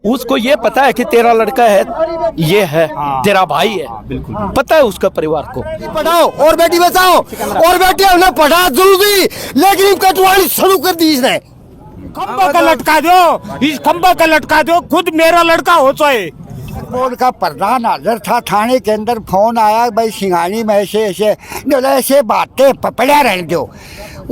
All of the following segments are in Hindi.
उसको ये पता है कि तेरा लड़का है, ये है तेरा भाई है, बिल्कुल पता है उसका परिवार को। पढ़ाओ और बेटी बचाओ और बेटी हमने पढ़ा जरूरी, लेकिन कटवानी शुरू कर दी इसने। खंबा का लटका दो, इस खंबा का लटका दो, खुद मेरा लड़का हो चाहे। बोर्ड का प्रधान हाजिर था थाने के अंदर, फोन आया भाई सिंघानी में ऐसे बातें पकड़ा रहने दो।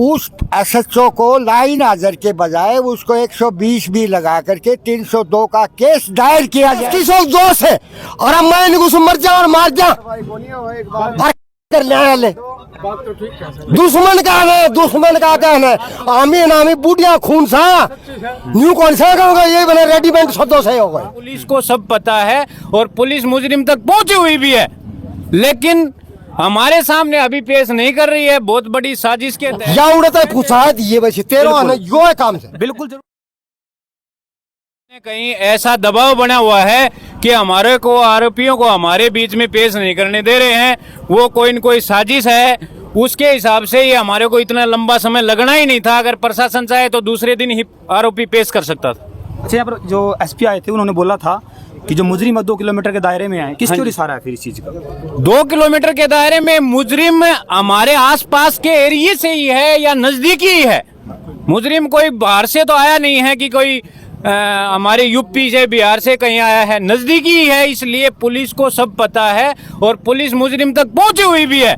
उस SHO को लाइन हाजिर के बजाय उसको 120 भी लगा करके 302 का केस दायर किया जाए। किसो जोश है और अब मैं इनको मर जा और मार जा कर ले। दुश्मन का है, दुश्मन का कहना है आमी नामी बूढ़िया खून सा न्यू कौन सा होगा, ये बने रेडीमेड शब्दों से होगा। पुलिस को सब पता है और पुलिस मुजरिम तक पहुंची हुई भी है, लेकिन हमारे सामने अभी पेश नहीं कर रही है। बहुत बड़ी साजिश के तहत या उड़ता है पूछा ये वैसे तेरह आना यो है काम से। बिल्कुल जरूर कहीं ऐसा दबाव बना हुआ है कि हमारे को आरोपियों को हमारे बीच में पेश नहीं करने दे रहे हैं। वो कोई न कोई साजिश है, उसके हिसाब से ये हमारे को इतना लंबा समय लगना ही नहीं था। अगर प्रशासन चाहे तो दूसरे दिन ही आरोपी पेश कर सकता था। अच्छा, यहाँ पर जो SP आए थे उन्होंने बोला था कि जो मुजरिम 2 किलोमीटर के दायरे में आए, किसकी ओर इशारा है फिर इस चीज का? 2 किलोमीटर के दायरे में मुजरिम हमारे आसपास के एरिया से ही है या नजदीकी ही है। मुजरिम कोई बाहर से तो आया नहीं है कि कोई हमारे यूपी से बिहार से कहीं आया है, नजदीकी ही है। इसलिए पुलिस को सब पता है और पुलिस मुजरिम तक पहुंची हुई भी है,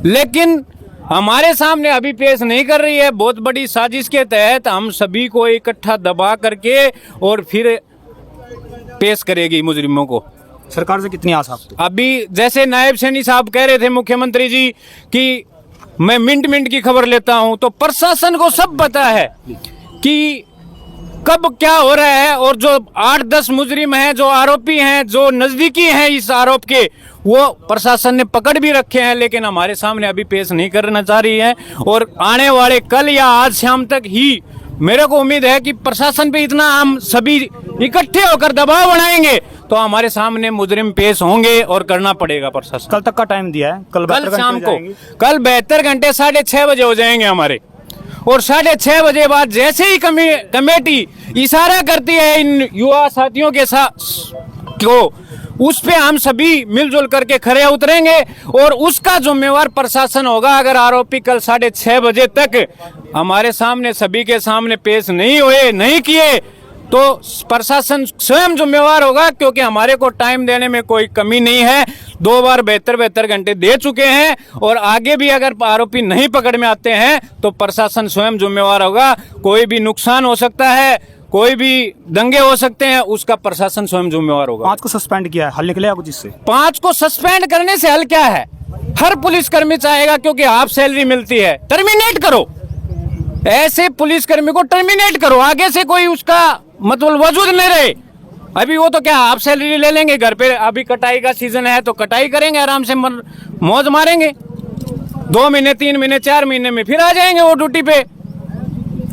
लेकिन हमारे सामने अभी पेश नहीं कर रही है। बहुत बड़ी साजिश के तहत हम सभी को इकट्ठा दबा करके और फिर पेश करेगी मुजरिमों को। सरकार से कितनी आस आपको? अभी जैसे नायब सैनी साहब कह रहे थे मुख्यमंत्री जी कि मैं मिनट की खबर लेता हूं, तो प्रशासन को सब पता है कि कब क्या हो रहा है। और जो 8-10 मुजरिम हैं, जो आरोपी हैं, जो नजदीकी हैं इस आरोप के, वो प्रशासन ने पकड़ भी रखे हैं, लेकिन हमारे सामने अभी पेश नहीं करना चाह रही है। और आने वाले कल या आज शाम तक ही मेरे को उम्मीद है कि प्रशासन पे इतना हम सभी इकट्ठे होकर दबाव बनाएंगे तो हमारे सामने मुजरिम पेश होंगे और करना पड़ेगा प्रशासन। कल तक का टाइम दिया है, कल शाम को, कल 72 घंटे 6:30 बजे हो जाएंगे हमारे। और 6:30 बजे बाद जैसे ही कमेटी इशारा करती है इन युवा साथियों के साथ को, उस पे हम सभी मिलजुल करके खड़े उतरेंगे और उसका जिम्मेवार प्रशासन होगा। अगर आरोपी कल 6:30 बजे तक हमारे सामने सभी के सामने पेश नहीं हुए, नहीं किए, तो प्रशासन स्वयं जिम्मेवार होगा, क्योंकि हमारे को टाइम देने में कोई कमी नहीं है। 2 बार 72 घंटे दे चुके हैं और आगे भी अगर आरोपी नहीं पकड़ में आते हैं तो प्रशासन स्वयं जिम्मेवार होगा। कोई भी नुकसान हो सकता है, कोई भी दंगे हो सकते हैं, उसका प्रशासन स्वयं जिम्मेवार होगा। 5 को सस्पेंड किया है, हल निकलेगा कुछ इससे? 5 को सस्पेंड करने से हल क्या है? हर पुलिसकर्मी चाहेगा, क्योंकि हाफ सैलरी मिलती है, टर्मिनेट करो। ऐसे पुलिसकर्मी को टर्मिनेट करो, आगे से कोई उसका मतलब वजूद नहीं रहे। अभी वो तो क्या हाफ सैलरी ले लेंगे घर पे, अभी कटाई का सीजन है तो कटाई करेंगे, आराम से मौज मारेंगे। 2 महीने 3 महीने 4 महीने में फिर आ जाएंगे वो ड्यूटी पे।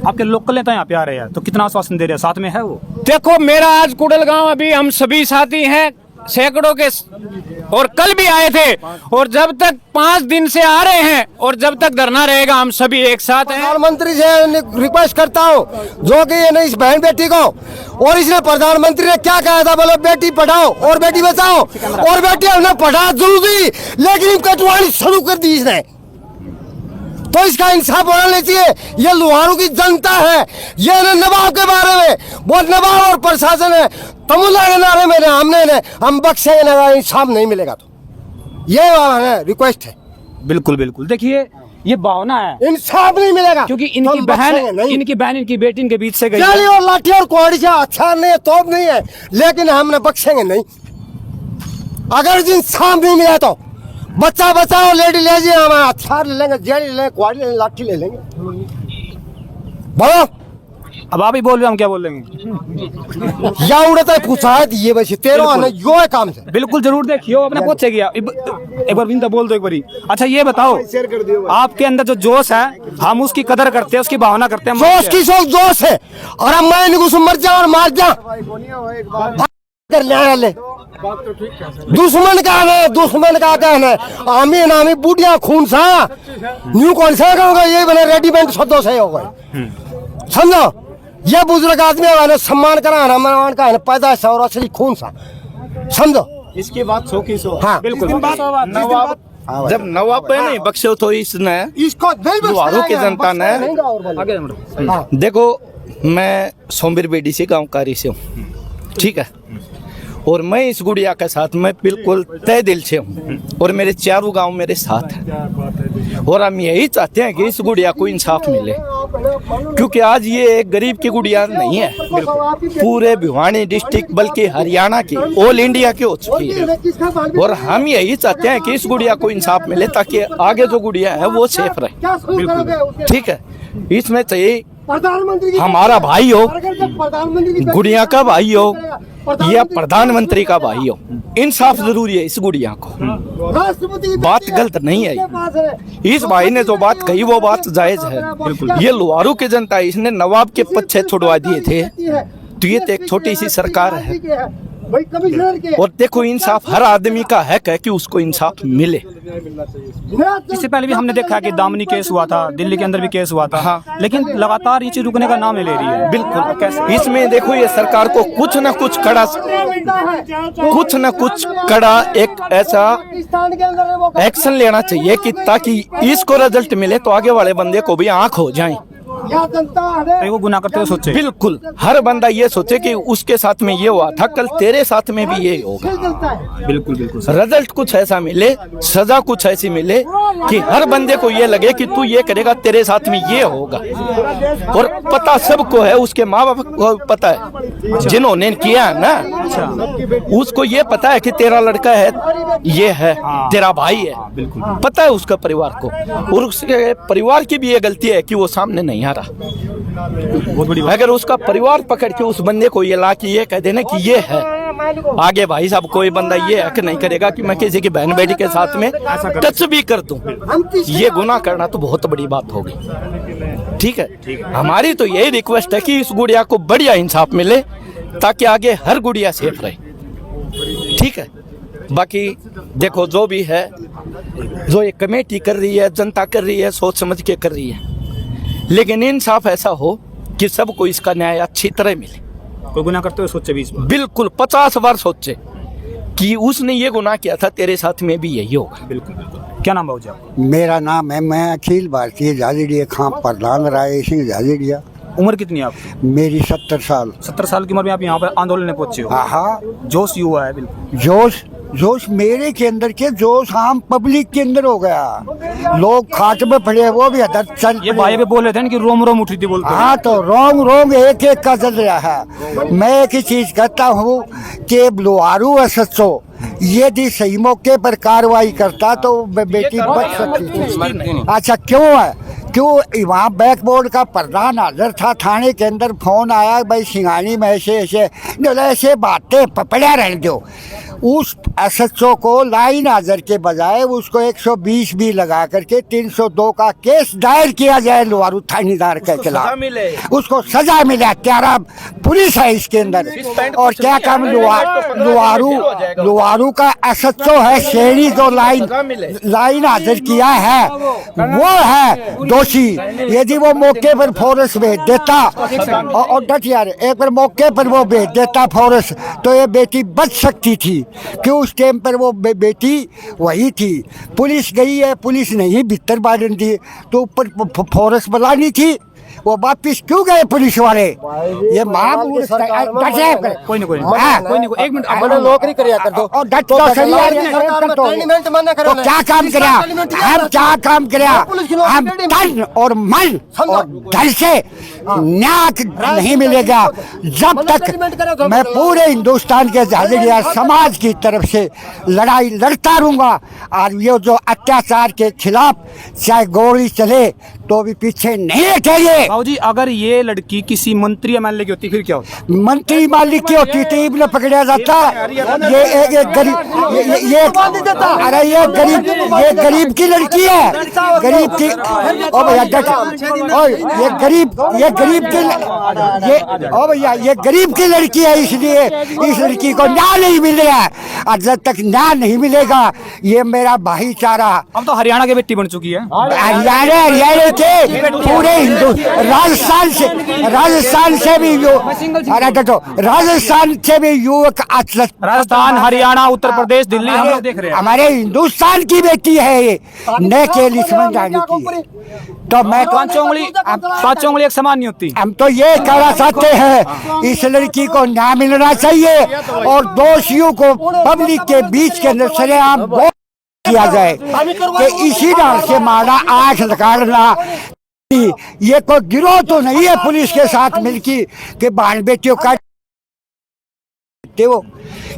आपके लोकल नेता यहाँ पे आ रहे हैं तो कितना आश्वासन दे रहे हैं, साथ में है वो? देखो, मेरा आज कुड़लगांव, अभी हम सभी साथी हैं सैकड़ों के, और कल भी आए थे, और जब तक 5 दिन से आ रहे हैं और जब तक धरना रहेगा हम सभी एक साथ हैं। प्रधानमंत्री से रिक्वेस्ट करता हूँ जो कि ये नहीं इस बहन बेटी को, और इसने प्रधानमंत्री ने क्या कहा था, बोलो बेटी पढ़ाओ और बेटी बचाओ, और बेटी हमने पढ़ा जरूरी, लेकिन कटवानी शुरू कर दी इसने। तो इसका इंसाफ होना चाहिए। ये लुहारू की जनता है, ये नवाब के बारे में बहुत नवाब और प्रशासन है तमुल्ला के नारे में हमने हम बख्शेंगे ना, इंसाफ नहीं मिलेगा तो ये रिक्वेस्ट है। बिल्कुल बिल्कुल, देखिए ये भावना है, इंसाफ नहीं मिलेगा क्योंकि इनकी बहन इनकी बेटी इनके बीच से गई है। और लाठी और कोड़ी से अच्छा नहीं है, तोप नहीं है, लेकिन हमने बख्शेंगे नहीं। अगर इंसाफ नहीं मिला तो बच्चा बचाओ, लेडी ले जाए, हम हथियार ले लेंगे, जेल ले लेंगे, कुआड़ी ले लेंगे, लाठी ले लेंगे। बोलो, अब आप ही बोल रहे, हम क्या बोल लेंगे? या उड़ता है पूछा है ये वैसे तेरह आना यो है काम से। बिल्कुल जरूर देखियो, अपने पहुंचे गया एक बार विंदा बोल दो एक बारी। अच्छा ये बताओ, आपके अंदर जो जोश है हम उसकी कदर करते हैं, उसकी भावना करते हैं। जोश की जोश है और अब मैं इनको मर जा और मार जा कर ले। दुश्मन का है, दुश्मन का कहना है आमी नामी बूढ़िया खून सा न्यू कौन सा होगा, ये बने रेडीमेड शब्दों से होगा, समझो। ये बुजुर्ग आदमी है सम्मान कराना मान का पैदाइश और असली खून सा समझो। इसकी बात 100 की 100। हाँ बिल्कुल नवाब जब नवाब पे नहीं बख्शे तो इसने इसको लोहारों की जनता ने आगे हाँ। देखो, मैं सोमवीर बेडीसी गांव कारी से हूँ, ठीक है, और मैं इस गुड़िया के साथ मैं बिल्कुल तय दिल से हूँ, और मेरे चारों गांव मेरे साथ हैं, और हम यही चाहते हैं कि इस गुड़िया को इंसाफ मिले, क्योंकि आज ये एक गरीब की गुड़िया नहीं है, पूरे भिवानी डिस्ट्रिक्ट बल्कि हरियाणा की, ऑल इंडिया की हो चुकी है, और हम यही चाहते हैं कि इस गुड़िया को इंसाफ मिले ताकि आगे जो गुड़िया है वो सेफ रहे, ठीक है। इसमें चाहिए हमारा भाई हो, गुड़िया का भाई हो या प्रधानमंत्री का भाई हो, इंसाफ जरूरी है इस गुड़िया को। बात गलत नहीं है, इस भाई ने जो बात कही वो बात जायज है। ये लोहारू की जनता है, इसने नवाब के पीछे छुड़वा दिए थे, तो ये तो एक छोटी सी सरकार है, और देखो इंसाफ हर आदमी का हक है कि उसको इंसाफ मिले। इससे पहले भी हमने देखा कि दामनी केस हुआ था, दिल्ली के अंदर भी केस हुआ था, हाँ। लेकिन लगातार ये चीज रुकने का नाम नहीं ले रही है। बिल्कुल कैसे इसमें देखो, ये सरकार को कुछ न कुछ कड़ा एक ऐसा एक्शन लेना चाहिए कि ताकि इसको रिजल्ट मिले तो आगे वाले बंदे को भी आंख हो जाए। तो वो गुनाह करते हुए सोचे, बिल्कुल हर बंदा ये सोचे कि उसके साथ में ये हुआ था, कल तेरे साथ में भी ये होगा। बिल्कुल बिल्कुल रिजल्ट कुछ ऐसा मिले, सजा कुछ ऐसी मिले कि हर बंदे को ये लगे कि तू ये करेगा तेरे साथ में ये होगा। और पता सबको है, उसके माँ बाप को पता है जिन्होंने किया है ना, उसको ये पता है कि तेरा लड़का है, ये है तेरा भाई है, पता है उसका परिवार को, और उसके परिवार की भी ये गलती है कि वो सामने नहीं आ रहा। बहुत बड़ी बात। अगर उसका परिवार पकड़ के उस बंदे को ये ला के ये कह देना कि ये है, आगे भाई साहब कोई बंदा ये हक नहीं करेगा कि मैं किसी की बहन बेटी के साथ में टच भी कर दूं, ये गुनाह करना तो बहुत बड़ी बात होगी। ठीक है, हमारी तो यही रिक्वेस्ट है कि इस गुड़िया को बढ़िया इंसाफ मिले ताकि आगे हर गुड़िया सेफ रहे। ठीक है, बाकी देखो जो भी है, जो ये कमेटी कर रही है, जनता कर रही है, सोच समझ के कर रही है, लेकिन इंसाफ ऐसा हो कि सबको इसका न्याय अच्छी तरह मिले। कोई गुनाह करते हुए सोचे 20 बार, बिल्कुल 50 बार सोचे कि उसने ये गुनाह किया था, तेरे साथ में भी यही होगा। बिल्कुल बिल्कुल। क्या नाम बाबूजी आपका? मेरा नाम है, मैं अखिल भारतीय झाझड़िया खां प्रधान राय सिंह झाझड़िया। उम्र कितनी है आपकी? मेरी 70 साल। 70 साल की उम्र में आप यहाँ पर आंदोलन में पहुंचे हो। हाँ, जोश युवा है बिल्कुल। जोश मेरे के अंदर के जोश आम पब्लिक के अंदर हो गया। लोग खाट में पड़े, वो भी अदर चल ये भाई भी बोल रहे थे ना कि रोम रोम उठी थी बोलते हैं। हाँ, तो रोंग एक एक का चल रहा है। मैं एक ही चीज कहता हूँ कि लोहारू SHO यदि सही मौके पर कार्रवाई करता तो बेटी बच सकती थी। अच्छा, क्यों है? क्यों वहाँ बैकबोर्ड का प्रधान हाजिर था, थाने के अंदर फोन आया, भाई सिंघानी में ऐसे बातें पकड़ा रहने दो। उस SHO को लाइन हाजिर के बजाय उसको 120 भी लगा करके 302 का केस दायर किया जाए लोहारू थानेदार के खिलाफ, उसको सजा मिले। क्या पुलिस है इसके अंदर, और क्या काम लोहारू का SHO है, शेरी जो लाइन हाजिर किया है वो है दोषी। यदि वो मौके पर फोर्स भेज देता, और डट यार, एक बार मौके पर वो भेज देता फोर्स, तो ये बेटी बच सकती थी। क्यों उस टाइम पर वो बेटी वही थी। पुलिस गई है, पुलिस नहीं भीतर बांधन दी, तो ऊपर फोर्स बुलानी थी, वो वापिस क्यों गए पुलिस वाले? ये कोई नहीं, एक मिनट नौकरी करिया कर दो और डट तो सही तो क्या काम करा हम, क्या काम करा हम? तन और मन और धन से न्याय नहीं मिलेगा जब तक मैं पूरे हिंदुस्तान के झाझड़िया समाज की तरफ से लड़ाई लड़ता रहूंगा। और ये जो अत्याचार के खिलाफ चाहे गोली चले तो भी पीछे नहीं हटेंगे। बाबूजी, अगर ये लड़की किसी मंत्री MLA की होती फिर क्या होता? मंत्री मालिक की होती थी, न पकड़ा जाता। ये एक गरीब, अरे ये गरीब की लड़की है, गरीब की। ओ भैया ये गरीब की, ओ भैया ये गरीब की लड़की है, इसलिए इस लड़की को न्याय नहीं मिल रहा है। और जब तक न्याय नहीं मिलेगा, ये मेरा भाईचारा। अब तो हरियाणा की बेटी बन चुकी है। हरियाणा के पूरे हिंदू राजस्थान से भी अरे तो राजस्थान से भी युवक राजस्थान, हरियाणा, उत्तर प्रदेश, दिल्ली हम लोग देख रहे हैं। हमारे हिंदुस्तान की बेटी है ये, न केवल इसमें जाने की। तो मैं पांचों उंगली एक समान नहीं होती। हम तो ये कहना चाहते हैं इस लड़की को न्याय मिलना चाहिए और दोषियों को पब्लिक के बीच के अंदर सरेआम किया जाए कि इसी ढंग से मारा आंख निकालना ये कोई गिरोह तो नहीं है पुलिस के साथ मिलकर कि बहन बेटियों का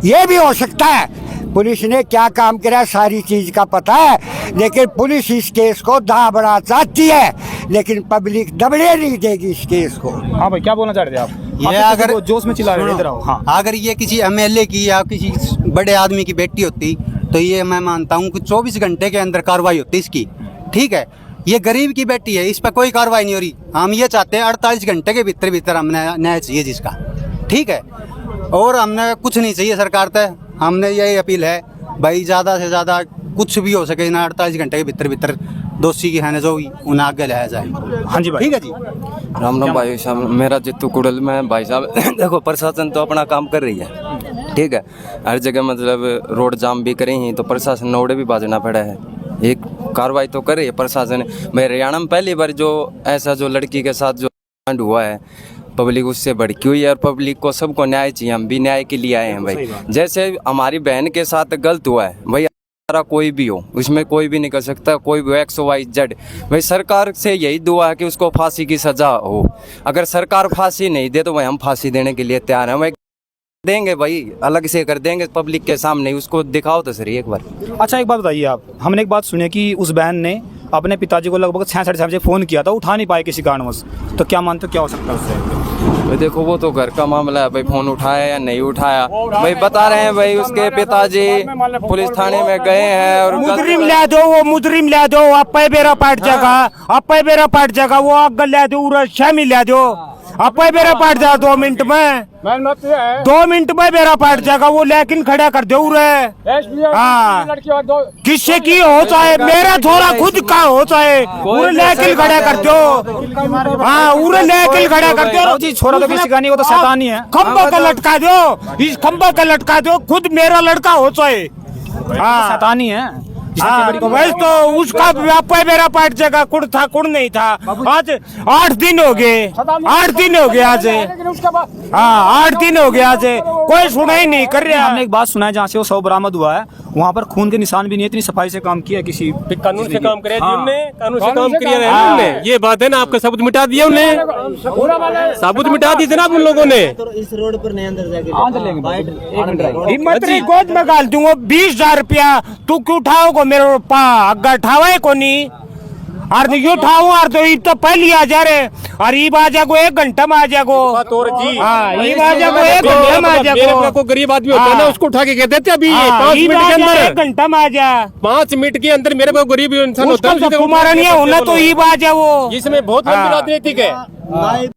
ये भी हो सकता है। पुलिस ने क्या काम करा सारी चीज का पता है, लेकिन पुलिस इस केस को दाबड़ा चाहती है, लेकिन पब्लिक दबड़े नहीं देगी इस केस को। हाँ भाई, क्या बोलना चाह रहे थे आप? ये आप अगर जोश में चिल्ला रहे थे, इधर आओ। हाँ। अगर ये किसी एमएलए की या किसी बड़े आदमी की बेटी होती तो ये मैं मानता हूँ कि 24 घंटे के अंदर कार्रवाई होती इसकी। ठीक है, ये गरीब की बेटी है, इस पर कोई कार्रवाई नहीं हो रही। हम ये चाहते हैं 48 घंटे के भीतर हमने न्याय चाहिए जिसका। ठीक है, और हमने कुछ नहीं चाहिए सरकार तक। हमने यही अपील है भाई, ज़्यादा से ज़्यादा कुछ भी हो सके ना 48 घंटे के भीतर दोषी की है जो उन्हें आगे लाया जाए। हाँ जी भाई। ठीक है जी। राम राम भाई साहब, मेरा जितू कुड़ल में भाई साहब देखो प्रशासन तो अपना काम कर रही है। ठीक है, हर जगह मतलब रोड जाम भी करें ही तो प्रशासन नोड़े भी बाजना पड़ा है। एक कार्रवाई तो कर रही है प्रशासन। भाई हरियाणा में पहली बार जो ऐसा जो लड़की के साथ जो कांड हुआ है, पब्लिक उससे भड़की हुई है और पब्लिक को सबको न्याय चाहिए। हम भी न्याय के लिए आए हैं भाई। जैसे हमारी बहन के साथ गलत हुआ है भाई, कोई भी हो उसमें कोई भी नहीं कर सकता, कोई भी XYZ। भाई सरकार से यही दुआ है कि उसको फांसी की सजा हो। अगर सरकार फांसी नहीं दे तो भाई हम फांसी देने के लिए तैयार हैं भाई। देंगे भाई, अलग से कर देंगे पब्लिक के सामने, उसको दिखाओ तो सही एक बार। अच्छा एक बात बताइए आप, हमने एक बात सुनी कि उस बहन ने अपने पिताजी को लगभग 6-6:30 बजे फ़ोन किया था, उठा नहीं पाए किसी कारणवश। तो क्या मानते हो क्या हो सकता है उससे? भाई देखो वो तो घर का मामला है भाई, फोन उठाया या नहीं उठाया भाई बता रहे हैं भाई। उसके पिताजी पुलिस थाने में गए हैं और मुजरिम ला दो, वो मुजरिम ला दो, आपे बेरा पाट जगह वो अग्गल ला दो, उरा शामिल ला दो, आपे बेरा पाट जा 2 मिनट में, 2 मिनट में बेरा पाट जाएगा वो, लेकिन खड़ा कर दो उरे। हाँ, किससे की हो चाहे, मेरा थोड़ा खुद का हो चाहे, उरे लेकिन खड़ा कर दो। हाँ, उरे लेकिन खड़ा कर दो जी, छोरा तो किसी का नहीं, वो तो शैतानी है। खंबा का लटका दो, इस खंबा का लटका दो, खुद मेरा लड़का हो चाहे। हाँ, शैतानी है। तो वैसे तो उसका व्यापार मेरा पाट जगह कुड़ था कुड़ नहीं था। आज 8 दिन हो गए, 8 दिन हो गए आज। हाँ, 8 दिन हो गए आज, कोई सुनाई नहीं कर रहा। हमने एक बात सुना है जहाँ से वो शव बरामद हुआ है, वहाँ पर खून के निशान भी नहीं है। इतनी सफाई से काम किया किसी कानून से काम करे हाँ। कानून से काम किया उन्होंने। ये बात है ना, आपका सबूत मिटा दिया उन्हें, सबूत मिटा दी ना उन लोगों ने। इस रोड पर नहीं अंदर जाके हिम्मत रही गोद में गाल दूंगा 20,000 रुपया, तू क्यों उठाओगे मेरे पा अग्गा उठावा को नहीं, और नहीं उठाऊ और तो ये तो पहले आ जा रहे, और ये आ जागो 1 घंटा में आ जागो। हाँ, ये आ जागो 1 घंटा में आ जागो। कोई गरीब आदमी होता है ना, उसको उठा के कह देते अभी 5 मिनट के अंदर, 1 घंटा में आ जा, 5 मिनट के अंदर मेरे को गरीब इंसान होता है, तुम्हारा नहीं होना तो ये आ जाओ। इसमें बहुत लंबी राजनीतिक है।